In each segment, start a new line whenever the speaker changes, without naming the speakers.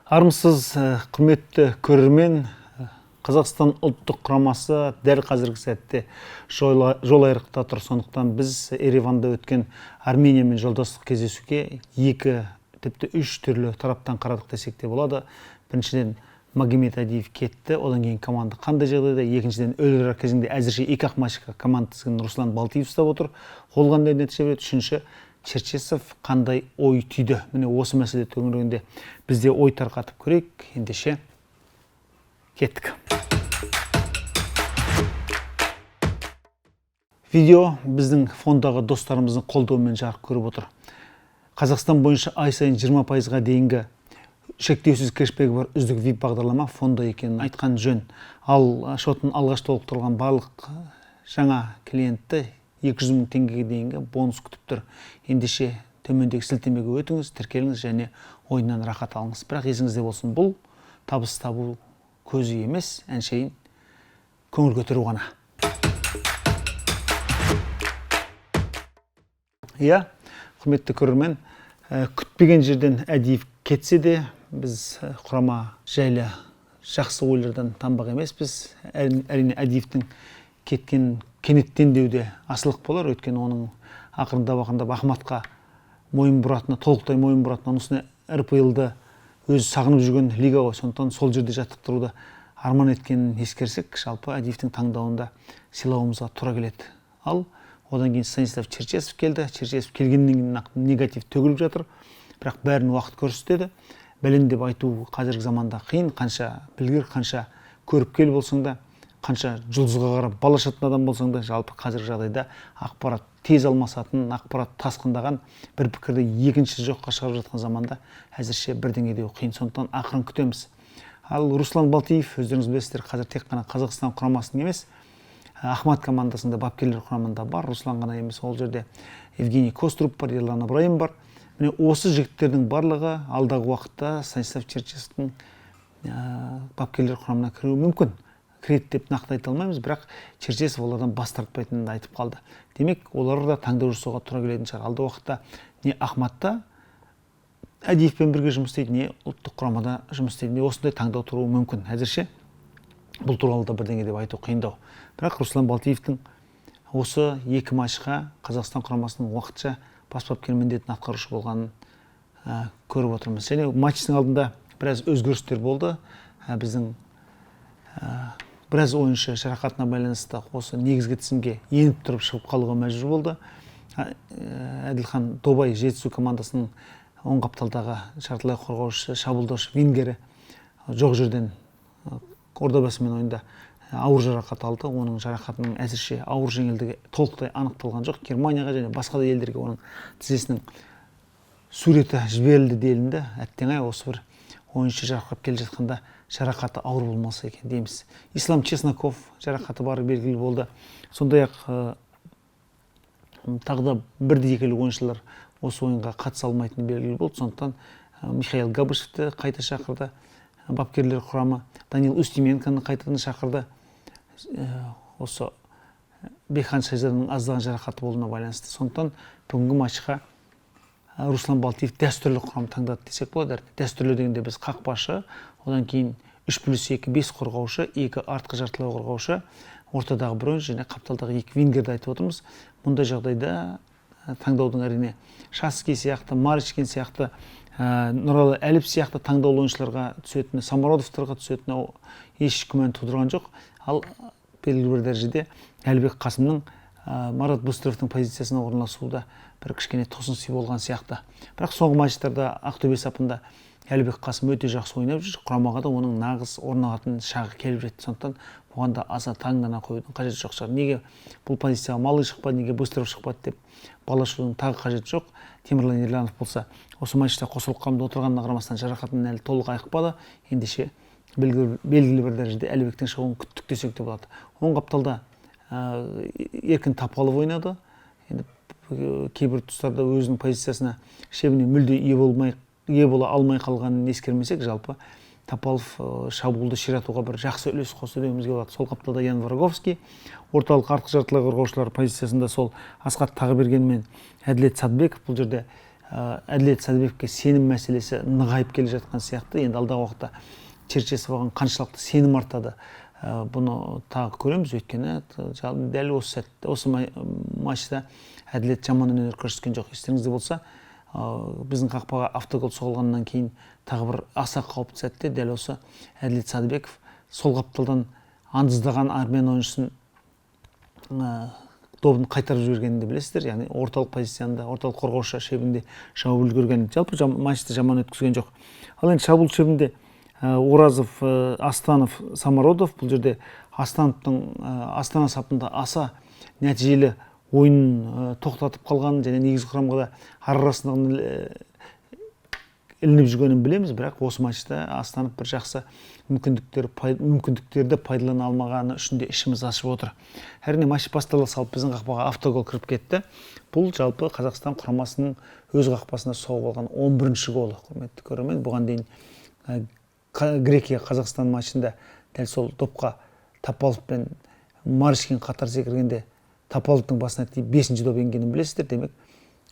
Армысыз, құрметті көрермен. Қазақстан ұлттық құрамасы дәл қазіргі сәтте жол айрықта тұр. Сондықтан біз Ереванда өткен Армениямен жолдастық кездесуге екі, тіпті үш түрлі тараптан қарадық десек те болады. Біріншіден Магомед Адиев кетті, одан кейін команда қандай жағдайда. Екіншіден өлі кезінде әзірше екі-ақ матчқа команда тізгінін Руслан Балтиев ұстап отыр. Ол қандай нәтиже береді? Үшінші, Черчесов қандай ой түйді? Міне осы мәселе төңірегінде бізде ой тарқатып көрейік. Ендеше кеттік. Видео біздің фондағы достарымыздың қолдауымен жарық көріп отыр. Қазақстан бойынша ай сайын 20%-ға дейінгі шектеусіз кешбегі бар үздік VIP бағдарлама фонда екенін айтқан жөн. Ал шотын алғаш толықтырылған барлық жаңа клиентті 200 мың теңгеге дейінгі бонус күтіп тұр. Ендеше төмендегі сілтемеге өтіңіз, тіркеліңіз және ойыннан рахат алыңыз. Бірақ есіңізде болсын, бұл табыс табу көзі емес, әншейін көңіл көтеру ғана. Иә, құрметті көрермен, күтпеген жерден Адиев кетсе де, біз құрама жайлы жақсы ойлардан танбақ емеспіз. Әрине Адиевтің кеткен кенеттен деуде асылық болар, өйткені оның ақырындап Ахматқа мойын бұратына, толықтай мойын бұратына, онысына РПЛ-ды өзі сағынып жүрген лига ғой. Сондықтан сол жерде жаттықтыруды арман еткенін ескерсек, жалпы Адиевтің таңдауында сыйлауымызға тура келеді. Ал одан кейін Станислав Черчесов келді. Черчесов келгеннен кейін негатив төгіліп жатыр, бірақ бәрін уақыт көрсетеді. Бәлен деп айту қазіргі заманда қиын. Қанша білгір, қанша көріпкел болсаң да, қанша жұлдызға қарап балашатын адам болсаң да, жалпы қазіргі жағдайда ақпарат тез алмасатын, ақпарат тасқындаған, бір пікірді екінші жоққа шығарып жатқан заманда әзірше бірдеңе деу қиын. Сондықтан ақырын күтеміз. Ал Руслан Балтиев, өздеріңіз білесіздер, қазір тек қана Қазақстан құрамасының емес, Ахмат командасында бапкерлер құрамында бар. Руслан ғана емес, ол жерде Евгений Коструп бар, Ерлан Ыбырайым бар. Міне осы жігіттердің барлығы алдағы уақытта Станислав Черчесовтың бапкерлер құрамына кіруі мүмкін. Кіреді деп нақты айта алмаймыз, бірақ Черчесов олардан бас тартпайтынын айтып қалды. Демек, олар да таңдау жасауға тура келетін шығар. Алдағы уақытта не Ахматта Адиевпен бірге жұмыс істейді, не ұлттық құрамада жұмыс істейді, не осындай таңдау тұруы мүмкін. Әзірше бұл туралы да бірдеңе деп айту қиындау. Бірақ Руслан Балтиевтің осы екі матчқа Қазақстан құрамасының уақытша бас бапкер міндетін атқарушы болғанын көріп отырмыз. Және матчтың алдында біраз өзгерістер болды. Біздің біраз ойыншы жарақатына байланысты осы негізгі тізімге еніп тұрып шығып қалуға мәжбүр болды. Әділхан Добай Жетісу командасының оң қапталдағы жартылай қорғаушы, шабуылдаушы вингері жоқ жерден Ордабасымен ойында ауыр жарақат алды. Оның жарақатының әзірше ауыр жеңілдігі толықтай анықталған жоқ. Германияға және басқа да елдерге оның тізесінің суреті жіберілді делінді. Әттең-ай, осы бір ойыншы жарақат келе жатқанда жарақаты ауыр болмаса екен дейміз. Ислам Чесноков жарақаты бары белгілі болды. Сондай-ақ тағы да бірді-екілі ойыншылар осы ойынға қатыса алмайтыны белгілі болды. Сондықтан Михаил Габышевті қайта шақырды. Бапкерлер құрамы Данил Устименконы қайтадан шақырды. Осы Бекхан Шайзаданың аздаған жарақаты болуына байланысты. Сондықтан бүгінгі матчқа Руслан Балтиев дәстүрлі құрам таңдады десек болады. Дәстүрлі дегенде біз қақпашы, одан кейін 3+2 5 қорғаушы, 2 артқы жартылай қорғаушы, ортадағы бір ойыншы және қапталдағы 2 вингерді айтып отырмыз. Мұндай жағдайда таңдаудың әрине Шаски сияқты, Маричкин сияқты, Нұралы Әліп сияқты таңдаулы ойыншыларға түсетіні, Самародовтарға түсетіні еш күмән тудырған жоқ. Ал белгілі бір дәрежеде Әлібек Қасымның Марат Быстыровтың позициясына орналасуы бір кішкене тосын болған сияқты. Бірақ соңғы матчтарда Ақтөбе сапында Әлібек Қасым өте жақсы ойнап жүр. Құрамаға да оның нағыз орнығатын шағы келіп жетті. Сондықтан бұған да аса таңдана қоюдың қажеті жоқ шығар. Неге бұл позицияға Малы шықпады, неге Быстыров шықпады деп балашудың тағы қажеті жоқ. Темірлан Ерланов болса, осы матчта қосылып қалымда отырғанына қарамастан жарақатынан әлі толық айықпады. Ендеше белгілі бір дәрежеде Әлібектің шығуын күттік десек те болады. Оң қапталда Еркін Тапалов ойнады. Енді кейбір тұстарда өзінің позициясына шебіне мүлде ие бола алмай қалғанын ескермесек, жалпы Тапалов шабуылды ширатуға бір жақсы үлес қосты деуімізге болады. Сол қапталда Ян Враговский, орталық артқы жартылай қорғаушылар позициясында сол Асқат Тағыберген мен Әділет Садбеков. Бұл жерде Әділет Сәдібековке сенім мәселесі нығайып келе жатқан сияқты. Енді алдағы уақытта Черчесов оған қаншалықты сенім артады, бұны тағы көреміз. Өйткені дәл осы матчта Әділет жаман өнер көрсеткен жоқ. Естеріңізде болса, біздің қақпаға автогол соғылғаннан кейін тағы бір аса қауіпті сәтте дәл осы Әділет Сәдібеков сол қапталдан андыздаған армян ойыншысын добын қайтарып жібергенін де білесіздер. Яғни орталық позицияда, орталық қорғаушы шебінде шабуыл үлгерген. Жалпы матчты жаман өткізген жоқ. Ал енді шабуыл шебінде Оразов, Астанов, Самородов, бұл жерде Астана сапында аса нәтижелі ойын тоқтатып қалған, және негізгі құрамға да арасында ілініп жүргенін білеміз. Бірақ осы матчта Астанов бір жақсы мүмкіндіктерді пайдалана алмағаны үшін де ішіміз ашып отыр. Әрине матч бастала салып біздің қақпаға автогол кіріп кетті. Бұл жалпы Қазақстан құрамасының өз қақпасына соғып алған 11-ші голы. Құрметті көрермен, бұған дейін Грекия Қазақстан матчында дәл сол допқа Топалов пен Марышкин қатар секіргенде Топаловтың басына тиіп 5-ші доп енгенін білесіздер. Демек,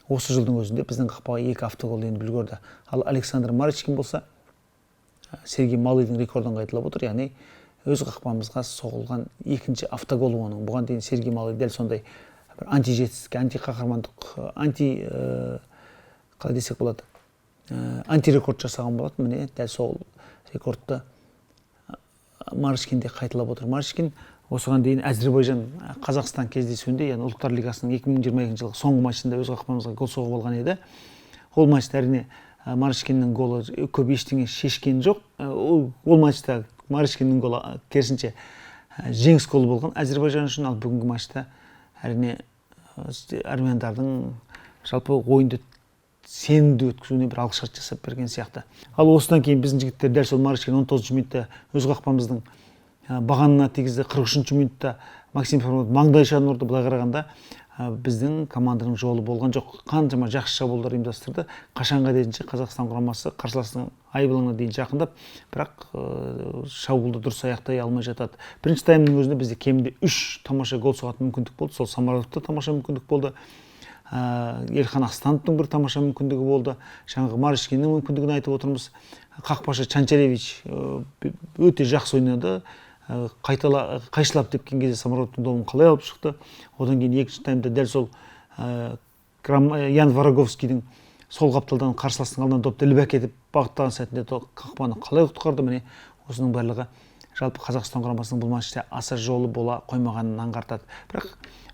осы жылдың өзінде біздің қақпаға 2 автогол еніп үлгерді. Ал Александр Марышкин болса Сергей Малыйдың рекордын қайталап отыр. Яғни өз қақпамызға соғылған 2-ші автоголы оның. Бұған дейін Сергей Малый дәл сондай бір анти-жетістік, анти-қаһармандық, қалай десек болады, анти-рекорд жасаған болатын. Міне дәл сол рекордты Марышкин де қайталап отыр. Марышкин осыған дейін Әзербайжан Қазақстан кездесуінде, яғни Ұлттар Лигасының 2022 жылғы соңғы матчында өз қақпамызға гол соғып алған еді. Ол матчта әрине Марышкиннің голы көп ештеңе шешкен жоқ. Ол матчта Марышкиннің голы керісінше жеңіс голы болған Әзербайжан үшін. Ал бүгінгі матчта әрине армяндардың жалпы ойынды сенімді өткізуіне бір алғышарт жасап берген сияқты. Ал осыдан кейін біздің жігіттер дәл сол Марышкин 19 минутта өз қақпамыздың бағанына тигізді. 43 минутта Максим Фармонов маңдайшадан ұрды. Былай қарағанда біздің команданың жолы болған жоқ. Қаншама жақсы шабуылдар ұйымдастырды. Қашанға дейінше Қазақстан құрамасы қарсыластың айыбалаңына дейін жақындап, бірақ шабуылды дұрыс аяқтай алмай жатады. Бірінші таймның өзінде бізде кемінде 3 тамаша гол соғатын мүмкіндік болды. Сол Самаровта тамаша мүмкіндік болды. Ерхан Астановтың бір тамаша мүмкіндігі болды. Жаңағы Марышкиннің мүмкіндігін айтып отырмыз. Қақпашы Чанчаревич өте жақсы ойнады. Қайшылап тепкен кезде Самаровтың добын қалай алып шықты. Одан кейін екінші таймда дәл сол Ян Вороговскийдің сол қапталдан қарсыластың алдынан допты іліп әкетіп бағыттаған сәтінде қақпаны қалай құтқарды. Міне осының барлығы жалпы Қазақстан құрамасының бұл матчта аса жолы бола қоймағанын аңғартады. Бірақ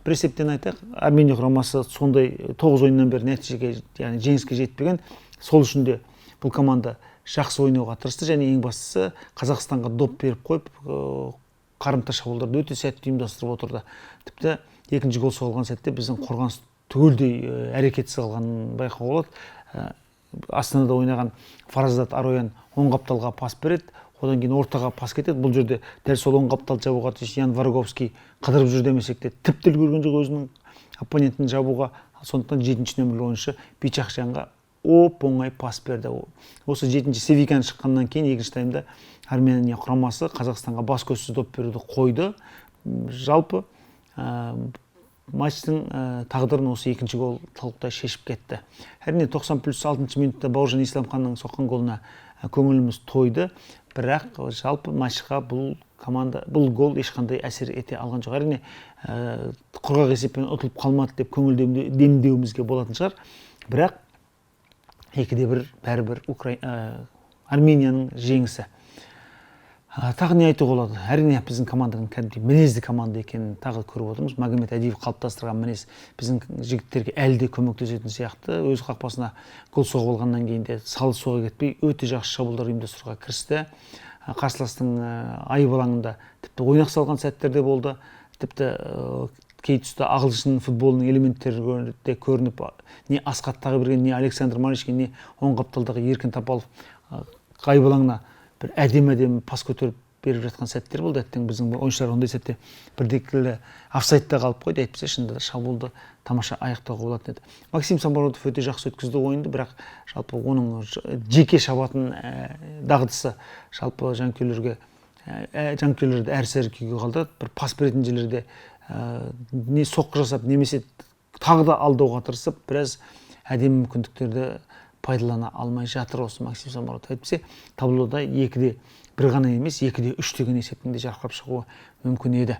бір есептен айтайық, Армения құрамасы сондай 9 ойыннан бері нәтижеге, яғни жеңіске жетпеген. Сол үшін де бұл команда жақсы ойнауға тырысты, және ең бастысы Қазақстанға доп беріп қойып, қарымта шабуылдарды өте сәтті ұйымдастырып отырды. Тіпті екінші гол соғылған сәтте біздің қорғаныс түгелдей әрекетсіз қалғанын байқауға болады. Астанада ойнаған Фараздат Ароян оң қапталға пас береді, одан кейін ортаға пас кетеді. Бұл жерде дәл сол оң қапталды жабуға Ян Вороговский қыдырып жүр демесек те тіпті үлгерген жоқ өзінің оппонентін жабуға. Сондықтан 7-ші нөмірлі ойыншы Бичахжанға оңай пас берді. Осы 7-ші Севикан шыққаннан кейін екінші таймда Армения құрамасы Қазақстанға бас көзсіз доп беруді қойды. Жалпы матчтың тағдырын осы екінші гол толықтай шешіп кетті. Әрине 90+6 минутта Бауыржан Исламханның соққан голына көңіліміз тойды, бірақ жалпы матчқа бұл гол ешқандай әсер ете алған жоқ. Әрине құрғақ есеппен ұтылып қалмады деп көңілденуімізге болатын шығар. Бірақ 2-1 бәрібір Арменияның жеңісі. Тағы не айтуға болады? Әрине біздің команданың кәдімгідей мінезді команда екенін тағы көріп отырмыз. Магомед Әдиев қалыптастырған мінез біздің жігіттерге әлі де көмектесетін сияқты. Өз қақпасына гол соғып алғаннан кейін де салы суға кетпей өте жақсы шабуылдар ұйымдастыруға кірісті. Қарсыластың айып алаңында тіпті ойнақ салған сәттер де болды. Тіпті кей тұста ағылшын футболының элементтері де көрініп, не Асқат Тағыберген, не Александр Марышкин, не оң қапталдағы Еркін Топалов айып алаңына бір әдем пас көтеріп беріп жатқан сәттер болды. Әттең біздің ойыншылар ондай сәтте бірдекілі офсайдта қалып қойды. Әйтпесе шынында да шабуылды тамаша аяқтауға болатын еді. Максим Самородов өте жақсы өткізді ойынды, бірақ жалпы оның жеке шабатын дағдысы жалпы жанкүйерлерді әрсәрі күйге қалды. Бір пас беретін жерлерде не соққы жасап, немесе тағы да алдауға тырысып, біраз әдемі мүмкіндіктерді пайдалана алмай жатыр осы Максим Самородов. Әйтпесе таблода 2-1 ғана емес 2-3 деген есеппен де жарқырап шығуы мүмкін еді.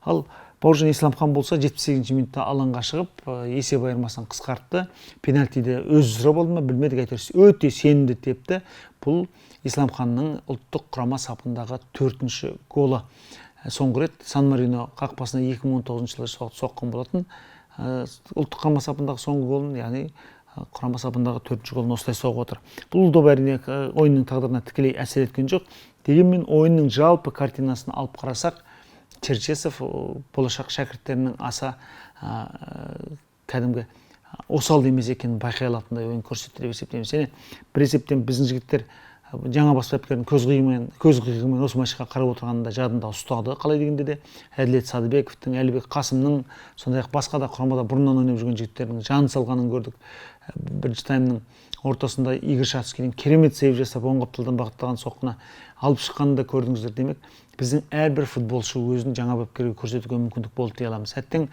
Ал Бауыржан Исламхан болса 78-ші минутта алаңға шығып есеп айырмасын қысқартты. Пенальтиді өзі сұрап алды ма білмедік, әйтеуір өте сенімді тепті. Бұл Исламханның ұлттық құрама сапындағы 4-ші голы. Соңғы рет Сан-Марино қақпасына 2019 жылы соққан болатын. Ұлттық құрама сапындағы соңғы голын, яғни құрама сапындағы 4-ші голын осылай соғып отыр. Бұл доп әрине ойынның тағдырына тікелей әсер еткен жоқ. Дегенмен ойынның жалпы картинасын алып қарасақ, Черчесов болашақ шәкірттерінің аса кәдімгі осал емес екенін байқай алатындай ойын көрсетті деп есептейміз. Бір есептен біздің жігіттер жаңа бас бапкердің көз қиығымен осы матчқа қарап отырғанында жадында ұстады. Қалай дегенде де Әділет Садыбековтың, Әлібек Қасымның, сондай-ақ басқа да құрамада бұрыннан ойнап жүрген жігіттердің жанын салғанын көрдік. Бірінші таймның ортасында Игорь Шацкийдің керемет сейв жасап оң қапталдан бағыттаған соққыны алып шыққанын да көрдіңіздер. Демек, біздің әрбір футболшы өзін жаңа бапкерге көрсетуге мүмкіндік болды дей аламыз. Әттең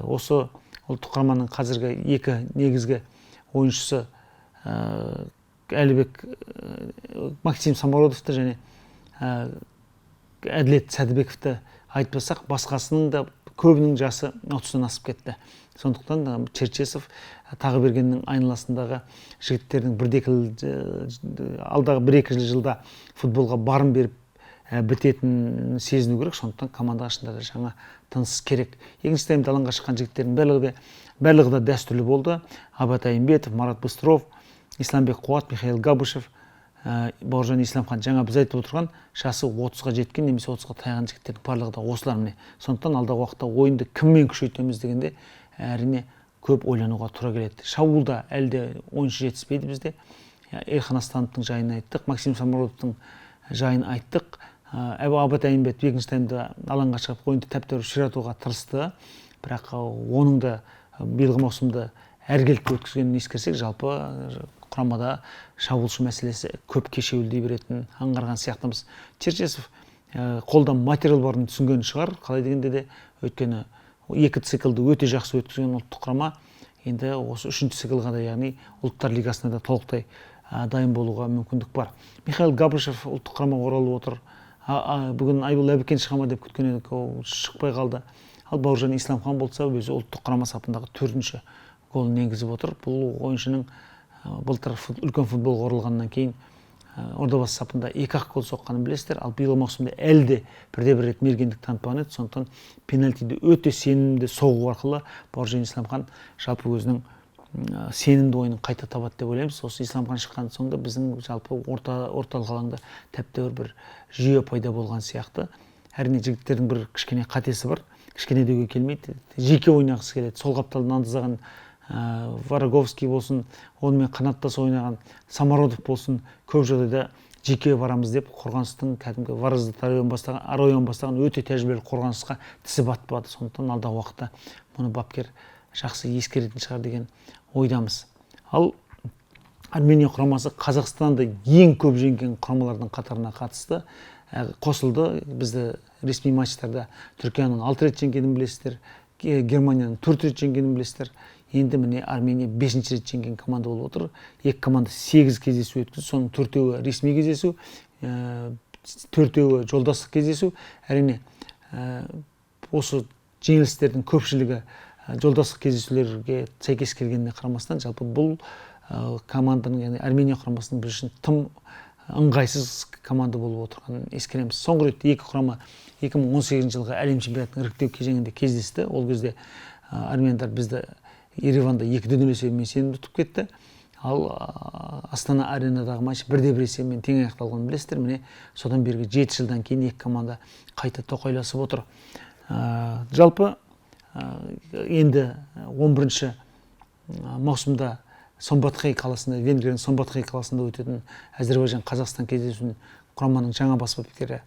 осы ұлттық құраманың қазіргі 2 негізгі ойыншысы Әлібек Максим Самородовты және Әділет Сәдібековті айтпасақ, басқасының да көбінің жасы 30-тан асып кетті. Сондықтан Черчесов тағы бергеннің айналасындағы жігіттердің алдағы 1-2 жылда футболға барын беріп бітетін сезіну керек. Сондықтан командаға шынында да жаңа тыныс керек. Екінші таймда алаңға шыққан жігіттердің барлығы да дәстүрлі болды. Абат Айымбетов, Марат Быстров, Исламбек Қуат, Михаил Габышев, Бауыржан Исламхан, жаңа біз айтып отырған жасы 30-ға жеткен немесе 30-ға таяған жігіттердің барлығы да осылар міне. Сондықтан алдағы уақытта ойынды кіммен күшейтеміз дегенде әрине көп ойлануға тура келеді. Шабуылда әлде ойыншы жетіспейді бізде. Ерхан Астановтың жайын айттық, Максим Самородовтың жайын айттық. Абат Айымбетов екінші таймда алаңға шығып ойынды тәп-тәуір ширатуға тырысты. Бірақ оның да биылғы маусымда әркелкі өткізгенін ескерсек, жалпы құрамада шабуылшы мәселесі көп кешеуілдей беретінін аңғарған сияқтымыз. Черчесов қолдан материал барын түсінген шығар. Қалай дегенде де, өйткені 2 циклды өте жақсы өткізген ұлттық құрама енді осы 3-ші циклға да, яғни ұлттар лигасына да толықтай дайын болуға мүмкіндік бар. Михаил Габышев ұлттық құрамаға оралып отыр. Бүгін Айбол Әбікен шығама деп күткен едік, ол шықпай қалды. Ал Бауыржан Исламхан болса, өзі ұлттық құрама сапындағы 4-ші голын енгізіп отыр. Бұл ойыншының былтыр үлкен футболға оралғаннан кейін Ордабасы сапында 2-ақ гол соққанын білесіздер. Ал биыл маусымда әлде бірде-бір рет мергендік танытпаған еді. Сондықтан пенальтиді өте сенімді соғу арқылы Бауыржан Исламхан жалпы өзінің сенімді ойынын қайта табады деп ойлаймыз. Осы Исламхан шыққан соңда біздің жалпы орталық алаңда тәп-тәуір бір жүйе пайда болған сияқты. Әрине жігіттердің бір кішкене қатесі бар. Кішкене деуге келмейді. Жеке ойнағысы келеді. Сол қапталдан андыздаған Вараговский болсын, онымен қанаттас ойнаған Самородов болсын, көп жағдайда жеке барамыз деп қорғаныстың кәдімгі Варазды Ароян бастаған өте тәжірибелі қорғанысқа тісі батпады. Сондықтан алдағы уақытта мұны бапкер жақсы ескеретін шығар деген ойдамыз. Ал Армения құрамасы Қазақстанды ең көп жеңген құрамалардың қатарына қатысты, қосылды. Бізді ресми матчтарда Түркияның 6 рет жеңгенін білесіздер, Германияның 4 рет жеңгенін білесіздер. Енді міне Армения 5-ші рет жеңген команда болып отыр. Екі команда 8 кездесу өткізді. Соның 4-еуі ресми кездесу, 4-еуі жолдастық кездесу. Әрине, осы жеңілістердің көпшілігі жолдастық кездесулерге сәйкес келгеніне қарамастан, жалпы бұл команданың, яғни Армения құрамасының бір үшін тым ыңғайсыз команда болып отырғанын ескереміз. Соңғы рет екі құрама 2018 жылғы әлем чемпионатының іріктеу кезеңінде кездесті. Ол кезде армяндар бізді Ереванда 2-0 есебімен сенімді ұтып кетті. Ал Астана аренадағы матч 1-1 есебімен тең аяқталғанын білесіздер. Міне содан бергі 7 жылдан кейін екі команда қайта тоқайласып отыр. Жалпы енді 11-ші маусымда Сомбатхай қаласында, Венгрияның Сомбатхай қаласында өтетін Әзербайжан-Қазақстан кездесуін құраманың жаңа бас бапкері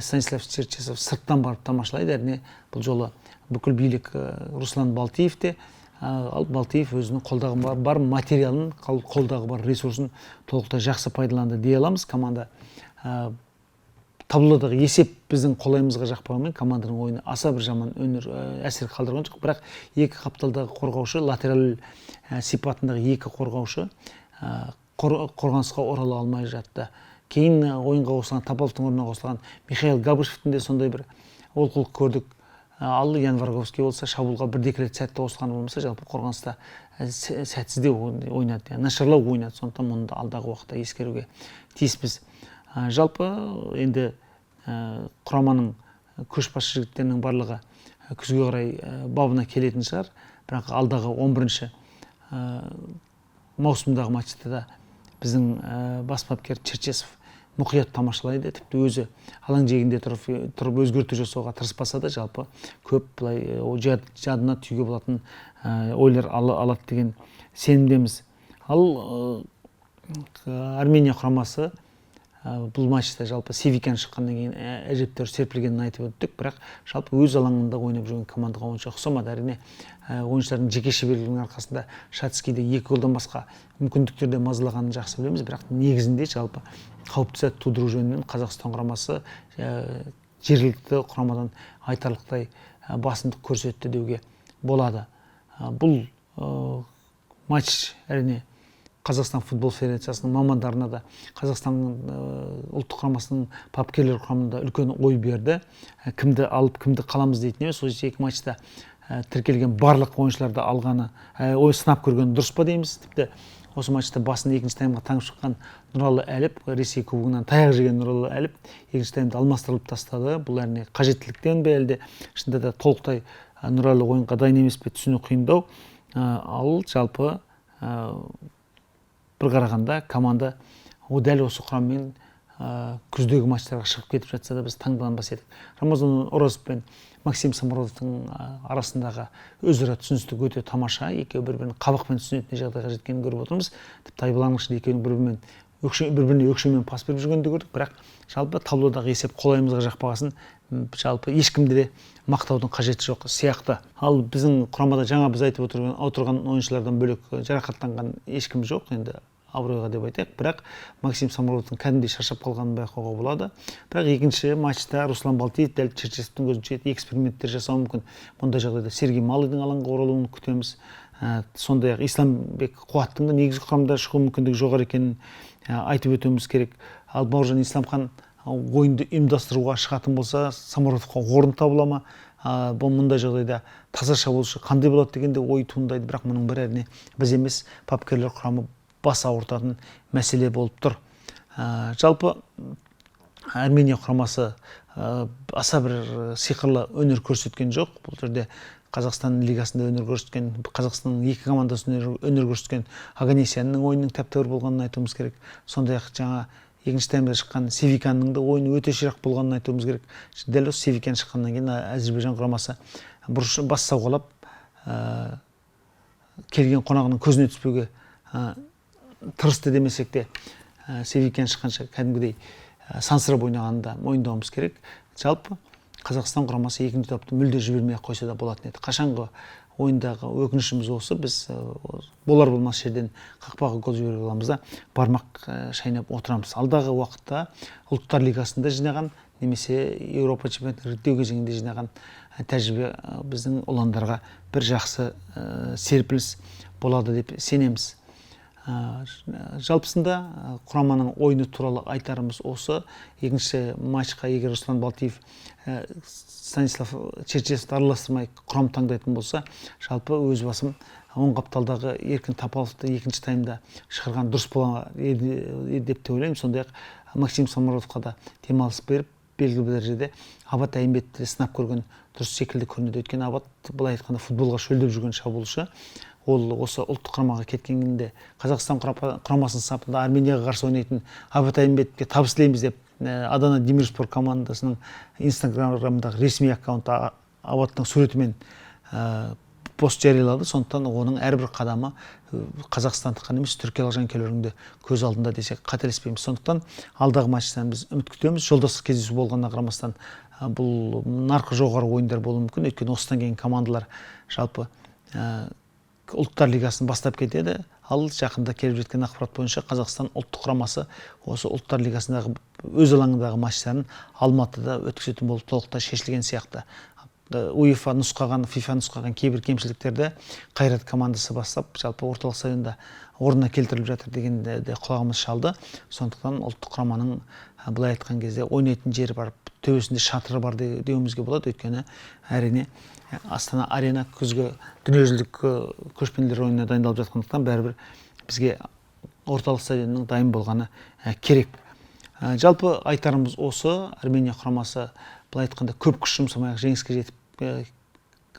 Станислав Черчесов сырттан барып тамашалайды. Әрине бұл жолы бүкіл билік Руслан Балтиевте. Ал Балтиев өзінің қолдағы бар материалын, қолдағы бар ресурсын толықтай жақсы пайдаланды дей аламыз. Команда таблодағы есеп біздің қолайымызға жақпағанмен команданың ойыны аса бір жаман әсер қалдырған жоқ. Бірақ екі қапталдағы қорғаушы, латераль сипатындағы екі қорғаушы қорғанысқа орала алмай жатты. Кейін ойынға қосылған, Топаловтың орнына қосылған Михаил Габышевтің де сондай бір олқылық көрдік. Ал Ян Варговский болса, шабуылға бір-екі рет сәтті қосылған болмаса, жалпы қорғаныста сәтсіздеу ойнады, нашарлау ойнады. Сондықтан мұны алдағы уақытта ескеруге тиіспіз. Жалпы енді құраманың көшбасшы жігіттерінің барлығы күзге қарай бабына келетін шығар. Бірақ алдағы 11-ші маусымдағы матчта да біздің бас бапкер Черчесов мұқият тамашалайды. Тіпті өзі алаң жиегінде тұрып өзгерту жасауға тырыспаса да, жалпы көп былай жадына түйге болатын ойлар алады деген сенімдеміз. Ал Армения құрамасы бұл матчта жалпы Севикан шыққаннан кейін әжептәуір серпілгенін айтып өттік. Бірақ жалпы өз алаңында ойнап жүрген командаға онша ұқсамады. Әрине ойыншылардың жеке шеберлігінің арқасында Шацкийде 2 голдан басқа мүмкіндіктерде мазалағанын жақсы білеміз. Бірақ негізінде жалпы қауіпті сәт тудыру жөнінен Қазақстан құрамасы жергілікті құрамадан айтарлықтай басымдық көрсетті деуге болады. Бұл матч әрине Қазақстан футбол федерациясының мамандарына да, Қазақстан ұлттық құрамасының бапкерлер құрамында үлкен ой берді. Кімді алып, кімді қаламыз дейтін емес. Осы екі матчта тіркелген барлық ойыншыларды алғаны, сынап көрген дұрыс па дейміз. Тіпті осы матчта басында екінші таймға таңып шыққан Нұралы Әліп, Ресей кубогынан таяқ жеген Нұралы Әліп екінші таймда алмастырылып тастады. Бұл әрине қажеттіліктен бе әлде шынында да толықтай Нұралы ойынға дайын емес пе, түсіну қиындау. Ал жалпы бір қарағанда команда дәл осы құраммен күздегі матчтарға шығып кетіп жатса да біз таңданбас едік. Рамазан Оразов пен Максим Самородовтың арасындағы өзара түсіністік өте тамаша. Екеуі бір-бірін қабақпен түсінетін жағдайға жеткенін көріп отырмыз. Тіпті айбаланың ішінде екеуінің бір-біріне өкшемен пас беріп жүргенді көрдік. Бірақ жалпы таблодағы есеп қолайымызға жақпағасын жалпы ешкімде де мақтаудың қажеті жоқ сияқты. Ал біздің құрамада жаңа біз айтып отырған ойыншылардан бөлек жарақаттанған ешкім жоқ. Енді абыройға деп айтайық. Бірақ Максим Самородовтың кәдімгідей шаршап қалғанын байқауға болады. Бірақ екінші матчта Руслан Балтиев дәл Черчесовтың көзінше эксперименттер жасауы мүмкін. Мұндай жағдайда Сергей Малыйдың алаңға оралуын күтеміз. Сондай-ақ Исламбек Қуаттың да негізгі құрамда шығу мүмкіндігі жоғары екенін айтып өтуіміз керек. Ал Бауыржан Исламхан ойынды ұйымдастыруға шығатын болса, Самородовқа орын табыла ма? Бұл мұндай жағдайда таза шабуылшы қандай болады деген де ой туындайды. Бірақ мұның бәрі әрине біз емес, бапкерлер құрамы бас ауыртатын мәселе болып тұр. Жалпы Армения құрамасы аса бір сиқырлы өнер көрсеткен жоқ. Бұл жерде Қазақстан лигасында өнер көрсеткен, Қазақстанның екі командасы өнер көрсеткен Аганесянның ойынның тәп-тәуір болғанын айтуымыз керек. Сондай-ақ жаңа екінші таймда шыққан Севиканның да ойыны өте ширақ болғанын айтуымыз керек. Дәл осы Севикан шыққаннан кейін Әзербайжан құрамасы бас сауғалап келген қонағының көзіне түспеуге тырысты демесек те, Севикан шыққанша кәдімгідей сансырап ойнағанын да мойындауымыз керек. Жалпы Қазақстан құрамасы екінші топты мүлде жібермей қойса да болатын еді. Қашанғы ойындағы өкінішіміз осы, біз болар болмас жерден қақпаға гол жіберіп аламыз да бармақ шайнап отырамыз. Алдағы уақытта ұлттар лигасында жинаған немесе Еуропа чемпионатының іріктеу кезеңінде жинаған тәжірибе біздің ұландарға бір жақсы серпіліс болады деп сенеміз. Жалпысында құраманың ойыны туралы айтарымыз осы. Екінші матчқа егер Руслан Балтиев Станислав Черчесовты араластырмай құрам таңдайтын болса, жалпы өз басым оң қапталдағы Еркін Топаловты екінші таймда шығарған дұрыс болар деп те ойлаймын. Сондай-ақ Максим Самородовқа да демалыс беріп, белгілі бір дәрежеде Абат Айымбетті сынап көрген дұрыс секілді көрінеді. Өйткені Абат былай айтқанда футболға шөлдеп жүрген шабуылшы. Ол осы ұлттық құрамаға кеткенде Қазақстан құрамасының сапында Арменияға қарсы ойнайтын Абат Айымбетке табыс тілейміз деп Адана Демирспор командасының инстаграмдағы ресми аккаунты Абаттың суретімен пост жариялады. Сондықтан оның әрбір қадамы қазақстандық емес, түркиялық жанкүйерлердің де көз алдында десек қателеспейміз. Сондықтан алдағы матчтан біз үміт күтеміз. Жолдастық кездесу болғанына қарамастан бұл нарқы жоғары ойындар болуы мүмкін. Өйткені осыдан кейін командалар жалпы ұлттар лигасын бастап кетеді. Ал жақында келіп жеткен ақпарат бойынша Қазақстан ұлттық құрамасы осы ұлттар лигасындағы өз алаңындағы матчтарын Алматыда өткізетін болып толықтай шешілген сияқты. УЕФА нұсқаған, ФИФА нұсқаған кейбір кемшіліктерді Қайрат командасы бастап, жалпы орталық стадионда орнына келтіріліп жатыр дегенде де құлағымыз шалды. Сондықтан ұлттық құраманың былай айтқан кезде ойнайтын жері бар, төбесінде шатыры бар деуімізге болады. Өйткені әрине Астана Арена күзгі дүниежүзілік көшпенділер ойынына дайындалып жатқандықтан бәрібір бізге орталық стадионның дайын болғаны керек. Жалпы айтарымыз осы. Армения құрамасы былай айтқанда көп күш жұмсамай-ақ жеңіске жетіп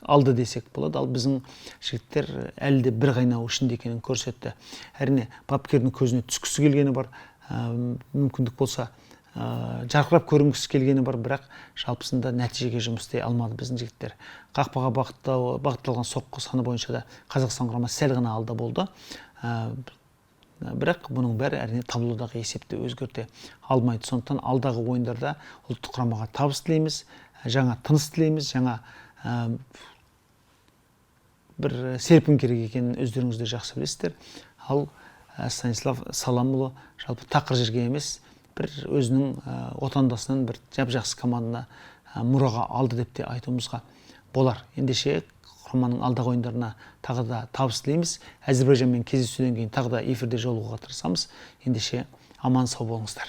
алды десек болады. Ал біздің жігіттер әлі де бір қайнау ішінде екенін көрсетті. Әрине бапкердің көзіне түскісі келгені бар, мүмкіндік болса жарқырап көрінгісі келгені бар, бірақ жалпысында нәтижеге жұмыс істей алмады біздің жігіттер. Қақпаға бағытталған соққы саны бойынша да Қазақстан құрамасы сәл ғана алда болды. Бірақ бұның бәрі әрине таблодағы есепті өзгерте алмайды. Сондықтан алдағы ойындарда ұлттық құрамаға табыс тілейміз, жаңа тыныс тілейміз, жаңа бір серпін керек екенін өздеріңіз де жақсы білесіздер. Ал Станислав Саламұлы жалпы тақыр жерге емес, бір өзінің отандасынан бір жап-жақсы команданы мұраға алды деп те айтуымызға болар. Ендеше құраманың алдағы ойындарына тағы да табыс тілейміз. Әзербайжанмен кездесуден кейін тағы да эфирде жолығуға тырысамыз. Ендеше аман сау болыңыздар.